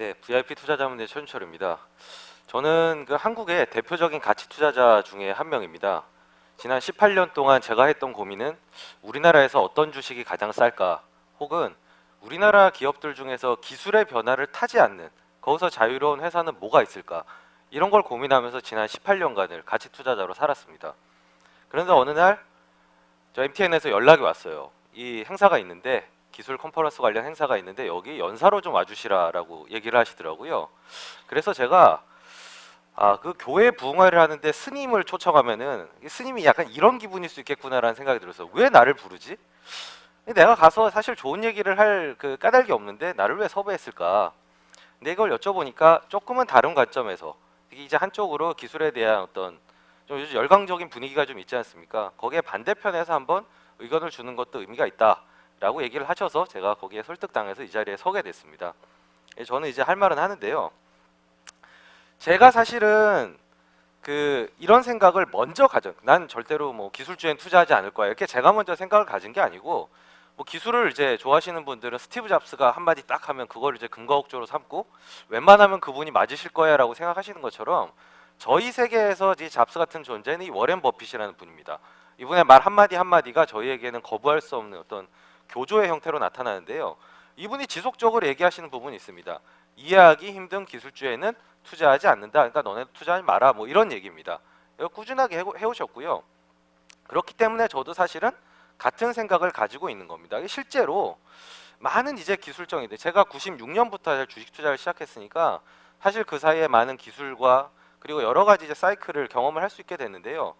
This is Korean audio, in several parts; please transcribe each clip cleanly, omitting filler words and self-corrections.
네, VIP 투자자문의 최준철입니다. 저는 그 한국의 대표적인 가치 투자자 중에 한 명입니다. 지난 18년 동안 제가 했던 고민은 우리나라에서 어떤 주식이 가장 쌀까, 혹은 우리나라 기업들 중에서 기술의 변화를 타지 않는 거기서 자유로운 회사는 뭐가 있을까, 이런 걸 고민하면서 지난 18년간을 가치 투자자로 살았습니다. 그런데 어느 날 저 MTN에서 연락이 왔어요. 이 행사가 있는데, 기술 컨퍼런스 관련 행사가 있는데 여기 연사로 좀 와주시라라고 얘기를 하시더라고요. 그래서 제가 그 교회 부흥회를 하는데 스님을 초청하면은 이 스님이 약간 이런 기분일 수 있겠구나라는 생각이 들어서 왜 나를 부르지? 내가 가서 사실 좋은 얘기를 할 그 까닭이 없는데 나를 왜 섭외했을까? 근데 이걸 여쭤보니까 조금은 다른 관점에서, 이제 한쪽으로 기술에 대한 어떤 좀 요즘 열광적인 분위기가 좀 있지 않습니까? 거기에 반대편에서 한번 의견을 주는 것도 의미가 있다라고 얘기를 하셔서 제가 거기에 설득당해서 이 자리에 서게 됐습니다. 저는 이제 할 말은 하는데요. 제가 사실은 이런 생각을 먼저 가져. 난 절대로 뭐 기술주엔 투자하지 않을 거야. 이렇게 제가 먼저 생각을 가진 게 아니고, 뭐 기술을 이제 좋아하시는 분들은 스티브 잡스가 한마디 딱 하면 그걸 이제 근거옥조로 삼고 웬만하면 그분이 맞으실 거야라고 생각하시는 것처럼, 저희 세계에서 이 잡스 같은 존재는 이 워렌 버핏이라는 분입니다. 이분의 말 한마디 한마디가 저희에게는 거부할 수 없는 어떤 교조의 형태로 나타나는데요. 이분이 지속적으로 얘기하시는 부분이 있습니다. 이해하기 힘든 기술주에는 투자하지 않는다. 그러니까 너네 투자하지 마라. 뭐 이런 얘기입니다. 이거 꾸준하게 해오셨고요. 그렇기 때문에 저도 사실은 같은 생각을 가지고 있는 겁니다. 실제로 많은 이제 기술적인데, 제가 96년부터 주식 투자를 시작했으니까 사실 그 사이에 많은 기술과 그리고 여러 가지 이제 사이클을 경험을 할 수 있게 됐는데요.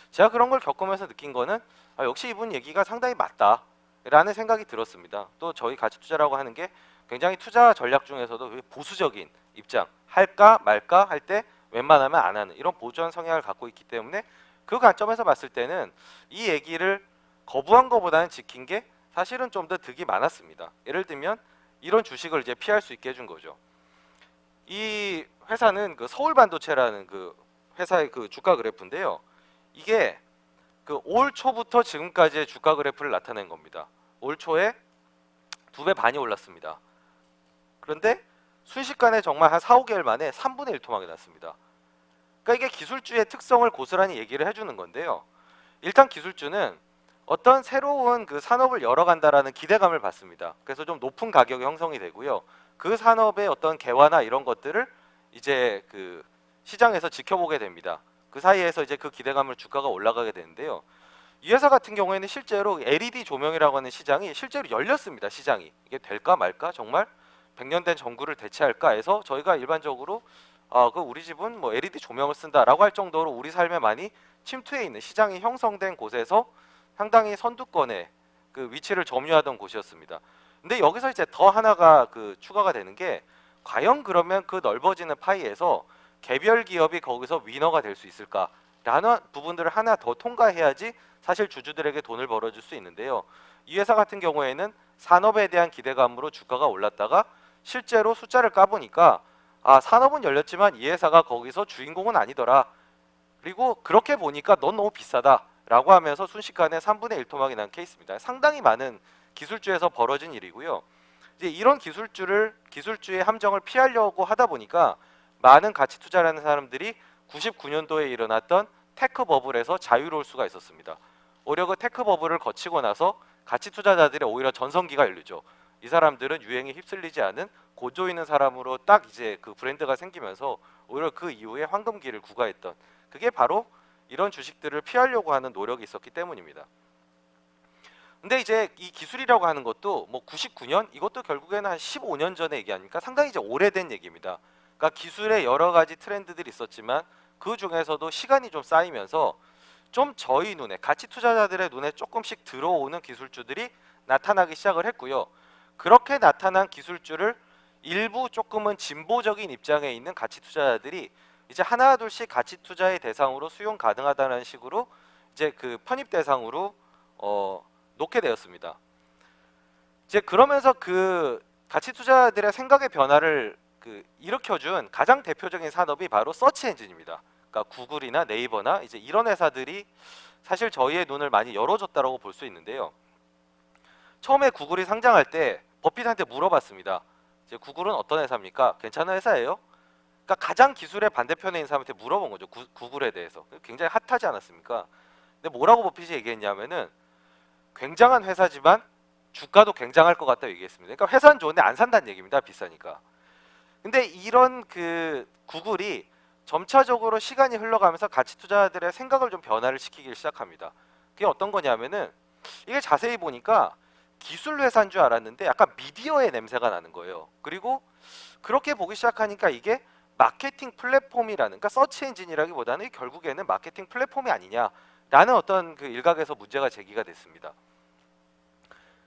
제가 그런 걸 겪으면서 느낀 거는 역시 이분 얘기가 상당히 맞다라는 생각이 들었습니다. 또 저희 가치 투자라고 하는 게 굉장히 투자 전략 중에서도 보수적인 입장, 할까 말까 할 때 웬만하면 안 하는 이런 보수적인 성향을 갖고 있기 때문에, 그 관점에서 봤을 때는 이 얘기를 거부한 것보다는 지킨 게 사실은 좀 더 득이 많았습니다. 예를 들면 이런 주식을 이제 피할 수 있게 해준 거죠. 이 회사는 그 서울반도체라는 그 회사의 그 주가 그래프인데요. 이게 그 올 초부터 지금까지의 주가 그래프를 나타낸 겁니다. 올 초에 2배 반이 올랐습니다. 그런데 순식간에 정말 한 4, 5개월 만에 3분의 1 토막이 났습니다. 그러니까 이게 기술주의 특성을 고스란히 얘기를 해주는 건데요. 일단 기술주는 어떤 새로운 그 산업을 열어간다라는 기대감을 받습니다. 그래서 좀 높은 가격이 형성이 되고요. 그 산업의 어떤 개화나 이런 것들을 이제 그 시장에서 지켜보게 됩니다. 그 사이에서 이제 그 기대감을 주가가 올라가게 되는데요. 이 회사 같은 경우에는 실제로 LED 조명이라고 하는 시장이 실제로 열렸습니다. 시장이 이게 될까 말까, 정말 100년 된 전구를 대체할까 해서 저희가 일반적으로 그 우리 집은 뭐 LED 조명을 쓴다라고 할 정도로 우리 삶에 많이 침투해 있는 시장이 형성된 곳에서 상당히 선두권에 그 위치를 점유하던 곳이었습니다. 근데 여기서 이제 더 하나가 그 추가가 되는 게, 과연 그러면 그 넓어지는 파이에서 개별 기업이 거기서 위너가 될 수 있을까라는 부분들을 하나 더 통과해야지 사실 주주들에게 돈을 벌어줄 수 있는데요. 이 회사 같은 경우에는 산업에 대한 기대감으로 주가가 올랐다가 실제로 숫자를 까보니까 산업은 열렸지만 이 회사가 거기서 주인공은 아니더라. 그리고 그렇게 보니까 넌 너무 비싸다 라고 하면서 순식간에 3분의 1 토막이 난 케이스입니다. 상당히 많은 기술주에서 벌어진 일이고요. 이제 이런 기술주의 함정을 피하려고 하다 보니까 많은 가치 투자라는 사람들이 99년도에 일어났던 테크 버블에서 자유로울 수가 있었습니다. 오히려 그 테크 버블을 거치고 나서 가치 투자자들의 오히려 전성기가 열리죠. 이 사람들은 유행에 휩쓸리지 않은 고조 있는 사람으로 딱 이제 그 브랜드가 생기면서 오히려 그 이후에 황금기를 구가했던, 그게 바로 이런 주식들을 피하려고 하는 노력이 있었기 때문입니다. 근데 이제 이 기술이라고 하는 것도 뭐 99년, 이것도 결국에는 한 15년 전의 얘기 아닙니까? 상당히 이제 오래된 얘기입니다. 그러니까 기술의 여러 가지 트렌드들이 있었지만 그 중에서도 시간이 좀 쌓이면서 좀 저희 눈에, 가치 투자자들의 눈에 조금씩 들어오는 기술주들이 나타나기 시작을 했고요. 그렇게 나타난 기술주를 일부 조금은 진보적인 입장에 있는 가치 투자자들이 이제 하나 둘씩 가치 투자의 대상으로 수용 가능하다는 식으로 이제 그 편입 대상으로 놓게 되었습니다. 이제 그러면서 그 가치 투자들의 생각의 변화를 일으켜준 가장 대표적인 산업이 바로 서치 엔진입니다. 그러니까 구글이나 네이버나 이제 이런 회사들이 사실 저희의 눈을 많이 열어줬다라고 볼 수 있는데요. 처음에 구글이 상장할 때 버핏한테 물어봤습니다. 이제 구글은 어떤 회사입니까? 괜찮은 회사예요. 그러니까 가장 기술의 반대편에 있는 사람한테 물어본 거죠. 구글에 대해서. 굉장히 핫하지 않았습니까? 근데 뭐라고 버핏이 얘기했냐면은 굉장한 회사지만 주가도 굉장할 것 같다 얘기했습니다. 그러니까 회사는 좋은데 안 산다는 얘기입니다. 비싸니까. 근데 이런 그 구글이 점차적으로 시간이 흘러가면서 가치 투자자들의 생각을 좀 변화를 시키기 시작합니다. 그게 어떤 거냐면은 이게 자세히 보니까 기술 회사인 줄 알았는데 약간 미디어의 냄새가 나는 거예요. 그리고 그렇게 보기 시작하니까 이게 마케팅 플랫폼이라는, 그러니까 서치 엔진이라기보다는 결국에는 마케팅 플랫폼이 아니냐라는 어떤 그 일각에서 문제가 제기가 됐습니다.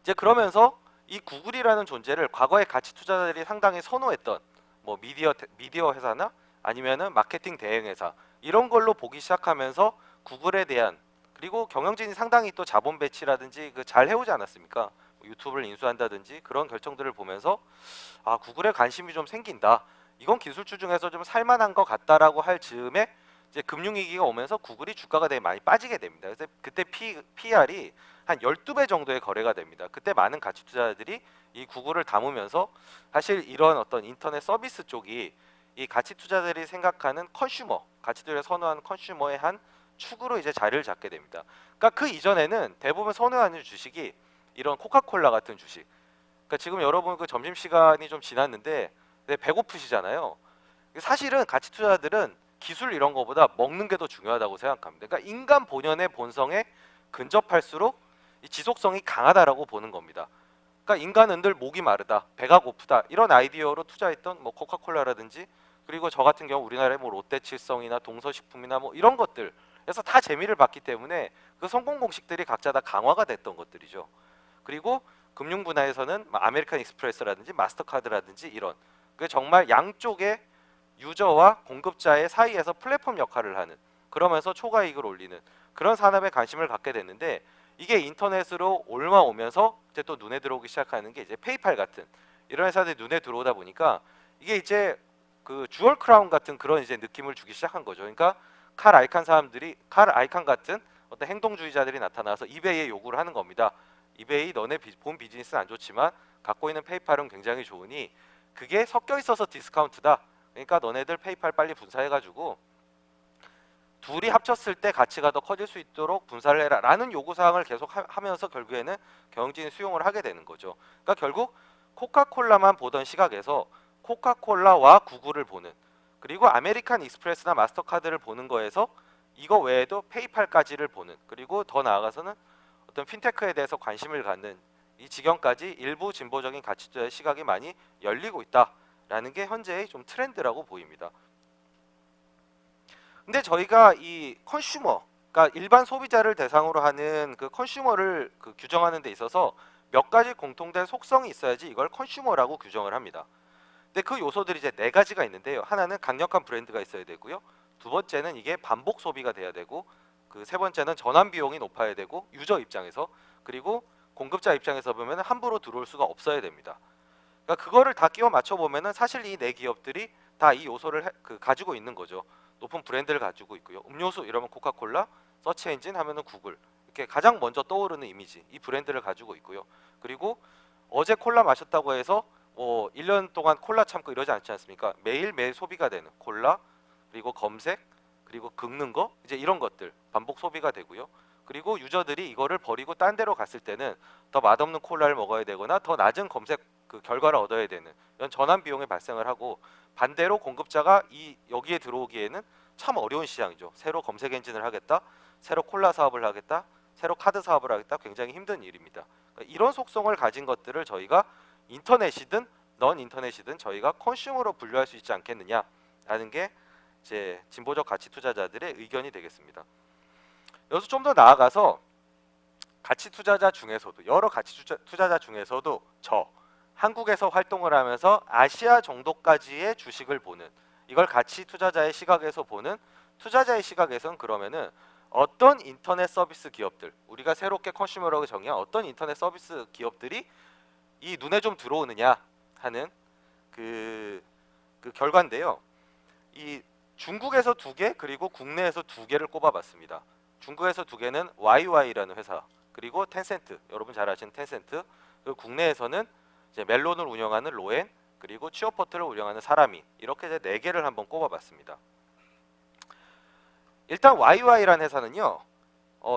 이제 그러면서 이 구글이라는 존재를 과거의 가치 투자자들이 상당히 선호했던 뭐 미디어 회사나 아니면은 마케팅 대행 회사 이런 걸로 보기 시작하면서 구글에 대한, 그리고 경영진이 상당히 또 자본 배치라든지 그 잘 해오지 않았습니까? 뭐 유튜브를 인수한다든지 그런 결정들을 보면서 아, 구글에 관심이 좀 생긴다. 이건 기술주 중에서 좀 살만한 것 같다라고 할 즈음에 이제 금융위기가 오면서 구글이 주가가 되게 많이 빠지게 됩니다. 그래서 그때 PR이 한 12배 정도의 거래가 됩니다. 그때 많은 가치 투자자들이 이 구글을 담으면서 사실 이런 어떤 인터넷 서비스 쪽이 이 가치 투자자들이 생각하는 컨슈머, 가치 투자를 선호하는 컨슈머의 한 축으로 이제 자리를 잡게 됩니다. 그러니까 그 이전에는 대부분 선호하는 주식이 이런 코카콜라 같은 주식. 그러니까 지금 여러분 그 점심 시간이 좀 지났는데 네, 배고프시잖아요. 사실은 가치 투자들은 기술 이런 거보다 먹는 게 더 중요하다고 생각합니다. 그러니까 인간 본연의 본성에 근접할수록 이 지속성이 강하다라고 보는 겁니다. 그러니까 인간은 늘 목이 마르다, 배가 고프다 이런 아이디어로 투자했던 뭐 코카콜라라든지, 그리고 저 같은 경우 우리나라의 뭐 롯데칠성이나 동서식품이나 뭐 이런 것들, 그래서 다 재미를 봤기 때문에 그 성공 공식들이 각자 다 강화가 됐던 것들이죠. 그리고 금융 분야에서는 아메리칸 익스프레스라든지 마스터카드라든지 이런 그 정말 양쪽의 유저와 공급자의 사이에서 플랫폼 역할을 하는, 그러면서 초과이익을 올리는 그런 산업에 관심을 갖게 됐는데, 이게 인터넷으로 올라오면서 이제 또 눈에 들어오기 시작하는 게 이제 페이팔 같은 이런 회사들이 눈에 들어오다 보니까 이게 이제 그 주얼 크라운 같은 그런 이제 느낌을 주기 시작한 거죠. 그러니까 칼 아이칸 같은 어떤 행동주의자들이 나타나서 이베이에 요구를 하는 겁니다. 이베이, 너네 본 비즈니스는 안 좋지만 갖고 있는 페이팔은 굉장히 좋으니 그게 섞여 있어서 디스카운트다. 그러니까 너네들 페이팔 빨리 분사해가지고 둘이 합쳤을 때 가치가 더 커질 수 있도록 분사를 해라라는 요구사항을 계속 하면서 결국에는 경영진이 수용을 하게 되는 거죠. 그러니까 결국 코카콜라만 보던 시각에서 코카콜라와 구글을 보는, 그리고 아메리칸 익스프레스나 마스터카드를 보는 거에서 이거 외에도 페이팔까지를 보는, 그리고 더 나아가서는 어떤 핀테크에 대해서 관심을 갖는 이 지경까지 일부 진보적인 가치투자의 시각이 많이 열리고 있다라는 게 현재의 좀 트렌드라고 보입니다. 근데 저희가 이 컨슈머, 그러니까 일반 소비자를 대상으로 하는 그 컨슈머를 그 규정하는 데 있어서 몇 가지 공통된 속성이 있어야지 이걸 컨슈머라고 규정을 합니다. 근데 그 요소들이 이제 네 가지가 있는데요. 하나는 강력한 브랜드가 있어야 되고요. 두 번째는 이게 반복 소비가 돼야 되고, 그 세 번째는 전환 비용이 높아야 되고, 유저 입장에서, 그리고 공급자 입장에서 보면 함부로 들어올 수가 없어야 됩니다. 그러니까 그거를 다 끼워 맞춰 보면은 사실 이 네 기업들이 다 이 요소를 가지고 있는 거죠. 높은 브랜드를 가지고 있고요. 음료수 이러면 코카콜라, 서치 엔진 하면은 구글. 이렇게 가장 먼저 떠오르는 이미지, 이 브랜드를 가지고 있고요. 그리고 어제 콜라 마셨다고 해서 뭐 1년 동안 콜라 참고 이러지 않지 않습니까? 매일매일 소비가 되는 콜라, 그리고 검색, 그리고 긁는 거, 이제 이런 것들 반복 소비가 되고요. 그리고 유저들이 이거를 버리고 딴 데로 갔을 때는 더 맛없는 콜라를 먹어야 되거나 더 낮은 검색 그 결과를 얻어야 되는 이런 전환 비용이 발생을 하고, 반대로 공급자가 이 여기에 들어오기에는 참 어려운 시장이죠. 새로 검색 엔진을 하겠다, 새로 콜라 사업을 하겠다, 새로 카드 사업을 하겠다, 굉장히 힘든 일입니다. 그러니까 이런 속성을 가진 것들을 저희가 인터넷이든 넌 인터넷이든 저희가 컨슈머로 분류할 수 있지 않겠느냐라는 게 이제 진보적 가치 투자자들의 의견이 되겠습니다. 여기서 좀 더 나아가서 가치 투자자 중에서도, 여러 가치 투자자 중에서도 한국에서 활동을 하면서 아시아 정도까지의 주식을 보는, 이걸 가치 투자자의 시각에서 보는, 투자자의 시각에서는 그러면은 어떤 인터넷 서비스 기업들, 우리가 새롭게 컨슈머라고 정의한 어떤 인터넷 서비스 기업들이 이 눈에 좀 들어오느냐 하는 그 결과인데요. 이 중국에서 2개, 그리고 국내에서 2개를 꼽아봤습니다. 중국에서 2개는 YY라는 회사, 그리고 텐센트, 여러분 잘 아시는 텐센트, 그리고 국내에서는 이제 멜론을 운영하는 로엔, 그리고 취업 포털을 운영하는 사람인, 이렇게 이제 4개를 한번 꼽아봤습니다. 일단 YY라는 회사는요,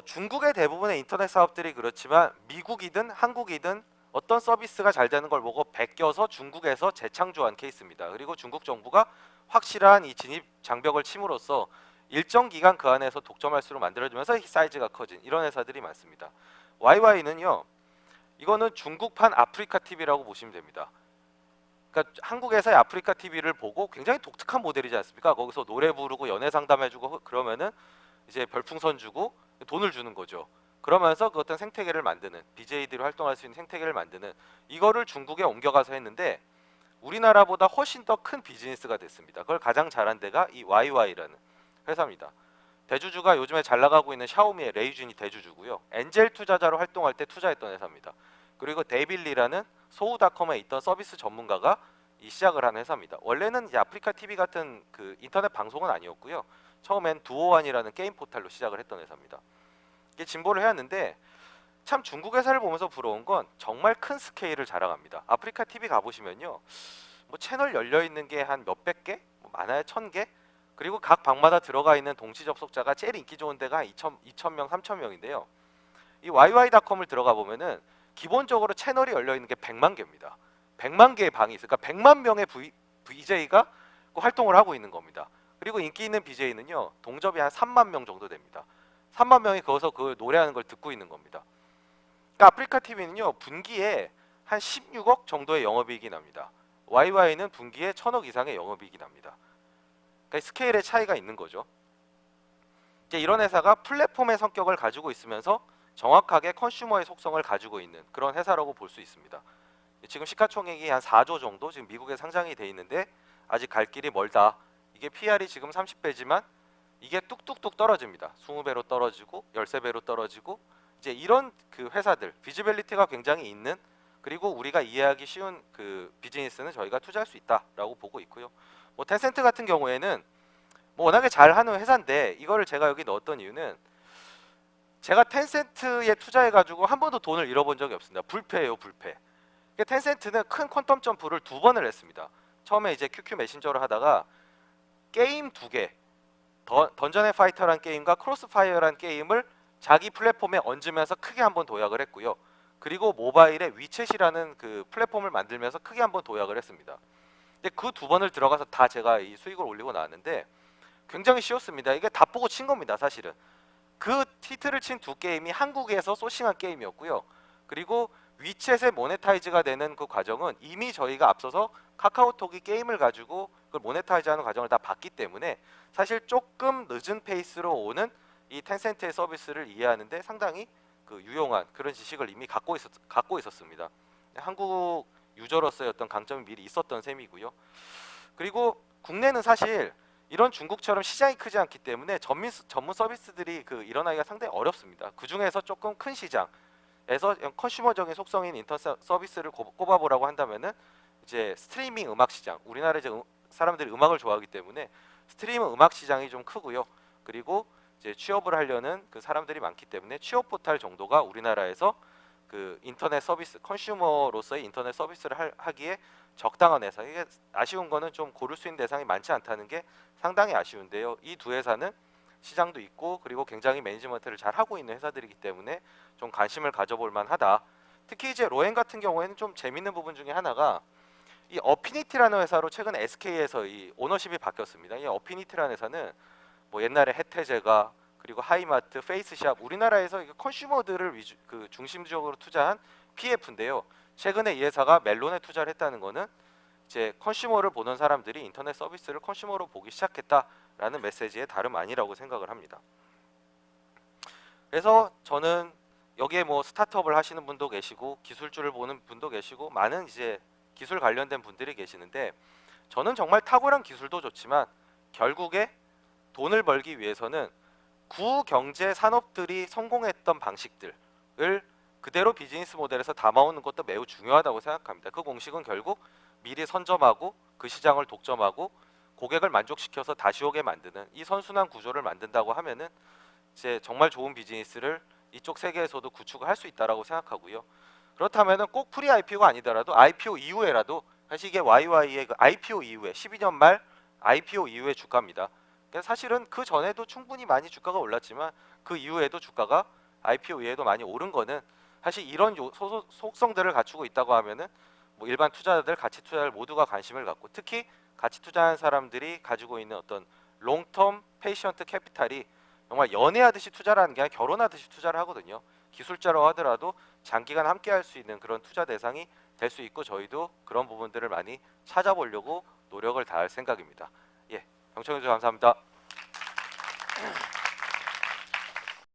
중국의 대부분의 인터넷 사업들이 그렇지만 미국이든 한국이든 어떤 서비스가 잘 되는 걸 보고 베껴서 중국에서 재창조한 케이스입니다. 그리고 중국 정부가 확실한 이 진입 장벽을 침으로써 일정 기간 그 안에서 독점할 수로 만들어주면서 사이즈가 커진 이런 회사들이 많습니다. YY는요, 이거는 중국판 아프리카 TV라고 보시면 됩니다. 그러니까 한국에서의 아프리카 TV를 보고 굉장히 독특한 모델이지 않습니까? 거기서 노래 부르고 연애 상담해주고 그러면은 이제 별풍선 주고 돈을 주는 거죠. 그러면서 그 어떤 생태계를 만드는, BJ들이 활동할 수 있는 생태계를 만드는, 이거를 중국에 옮겨가서 했는데 우리나라보다 훨씬 더 큰 비즈니스가 됐습니다. 그걸 가장 잘한 데가 이 YY라는 회사입니다. 대주주가 요즘에 잘 나가고 있는 샤오미의 레이준이 대주주고요. 엔젤 투자자로 활동할 때 투자했던 회사입니다. 그리고 데이빌리라는 소우닷컴에 있던 서비스 전문가가 이 시작을 한 회사입니다. 원래는 이제 아프리카 TV 같은 그 인터넷 방송은 아니었고요. 처음엔 두오원이라는 게임 포탈로 시작을 했던 회사입니다. 이게 진보를 해왔는데 참 중국 회사를 보면서 부러운 건 정말 큰 스케일을 자랑합니다. 아프리카 TV 가보시면요, 뭐 채널 열려 있는 게 한 몇백 개, 뭐 많아야 1000개, 그리고 각 방마다 들어가 있는 동시 접속자가 제일 인기 좋은 데가 한 2,000명, 3,000명인데요. 이 YY.com을 들어가 보면은 기본적으로 채널이 열려 있는 게 100만 개입니다. 100만 개의 방이 있으니까 100만 명의 VJ가 활동을 하고 있는 겁니다. 그리고 인기 있는 BJ는요, 동접이 한 3만 명 정도 됩니다. 3만 명이 거기서 그 노래하는 걸 듣고 있는 겁니다. 그러니까 아프리카 TV는요, 분기에 한 16억 정도의 영업이익이 납니다. YY는 분기에 1000억 이상의 영업이익이 납니다. 그러니까 스케일의 차이가 있는 거죠. 이제 이런 회사가 플랫폼의 성격을 가지고 있으면서 정확하게 컨슈머의 속성을 가지고 있는 그런 회사라고 볼 수 있습니다. 지금 시가총액이 한 4조 정도 지금 미국에 상장이 돼 있는데 아직 갈 길이 멀다. 이게 PR이 지금 30배지만 이게 뚝뚝뚝 떨어집니다. 20배로 떨어지고 13배로 떨어지고, 이제 이런 그 회사들, 비지빌리티가 굉장히 있는, 그리고 우리가 이해하기 쉬운 그 비즈니스는 저희가 투자할 수 있다라고 보고 있고요. 뭐 텐센트 같은 경우에는 뭐 워낙에 잘하는 회사인데 이거를 제가 여기 넣었던 이유는 제가 텐센트에 투자해가지고 한 번도 돈을 잃어본 적이 없습니다. 불패예요, 불패. 텐센트는 큰 퀀텀 점프를 2번을 했습니다. 처음에 이제 QQ 메신저를 하다가 게임 2개, 던전 앤 파이터란 게임과 크로스파이어란 게임을 자기 플랫폼에 얹으면서 크게 한번 도약을 했고요. 그리고 모바일에 위챗이라는 그 플랫폼을 만들면서 크게 한번 도약을 했습니다. 근데 그 2번을 들어가서 다 제가 이 수익을 올리고 나왔는데 굉장히 쉬웠습니다. 이게 다 보고 친 겁니다, 사실은. 그 히트를 친 2게임이 한국에서 소싱한 게임이었고요. 그리고 위챗에 모네타이즈가 되는 그 과정은 이미 저희가 앞서서 카카오톡이 게임을 가지고 그걸 모네타이즈하는 과정을 다 봤기 때문에 사실 조금 늦은 페이스로 오는 이 텐센트의 서비스를 이해하는데 상당히 그 유용한 그런 지식을 이미 갖고 있었습니다. 한국 유저로서의 어떤 강점이 미리 있었던 셈이고요. 그리고 국내는 사실 이런 중국처럼 시장이 크지 않기 때문에 전문 서비스들이 그 일어나기가 상당히 어렵습니다. 그 중에서 조금 큰 시장에서 컨슈머적인 속성인 인터넷 서비스를 꼽아보라고 한다면은 이제 스트리밍 음악 시장, 우리나라 이제 사람들이 음악을 좋아하기 때문에 스트리밍 음악 시장이 좀 크고요. 그리고 이제 취업을 하려는 그 사람들이 많기 때문에 취업 포털 정도가 우리나라에서 그 인터넷 서비스, 컨슈머로서의 인터넷 서비스를 하기에 적당한 회사. 이게 아쉬운 거는 좀 고를 수 있는 대상이 많지 않다는 게 상당히 아쉬운데요. 이 두 회사는 시장도 있고 그리고 굉장히 매니지먼트를 잘 하고 있는 회사들이기 때문에 좀 관심을 가져볼 만하다. 특히 이제 로엔 같은 경우에는 좀 재밌는 부분 중에 하나가 이 어피니티라는 회사로 최근 SK에서 이 오너십이 바뀌었습니다. 이 어피니티라는 회사는 뭐 옛날에 혜태제가, 그리고 하이마트, 페이스샵, 우리나라에서 컨슈머들을 그 중심적으로 투자한 PF인데요. 최근에 이 회사가 멜론에 투자를 했다는 거는 이제 컨슈머를 보는 사람들이 인터넷 서비스를 컨슈머로 보기 시작했다라는 메시지의 다름 아니라고 생각을 합니다. 그래서 저는 여기에 뭐 스타트업을 하시는 분도 계시고 기술주를 보는 분도 계시고 많은 이제 기술 관련된 분들이 계시는데, 저는 정말 탁월한 기술도 좋지만 결국에 돈을 벌기 위해서는 구경제 산업들이 성공했던 방식들을 그대로 비즈니스 모델에서 담아오는 것도 매우 중요하다고 생각합니다. 그 공식은 결국 미리 선점하고 그 시장을 독점하고 고객을 만족시켜서 다시 오게 만드는 이 선순환 구조를 만든다고 하면은 이제 정말 좋은 비즈니스를 이쪽 세계에서도 구축을 할 수 있다라고 생각하고요. 그렇다면은 꼭 프리 IPO가 아니더라도 IPO 이후에라도 사실 이게 YY의 그 IPO 이후에 12년 말 IPO 이후의 주가입니다. 그러니까 사실은 그 전에도 충분히 많이 주가가 올랐지만 그 이후에도 주가가 IPO 이후에도 많이 오른 거는 사실 이런 속성들을 갖추고 있다고 하면은 뭐 일반 투자자들, 가치 투자자들 모두가 관심을 갖고 특히 가치 투자하는 사람들이 가지고 있는 어떤 롱텀 페이션트 캐피탈이 정말 연애하듯이 투자를 하는 게 아니라 결혼하듯이 투자를 하거든요. 기술자라고 하더라도 장기간 함께 할 수 있는 그런 투자 대상이 될 수 있고 저희도 그런 부분들을 많이 찾아보려고 노력을 다할 생각입니다. 예, 경청해 주셔서 감사합니다.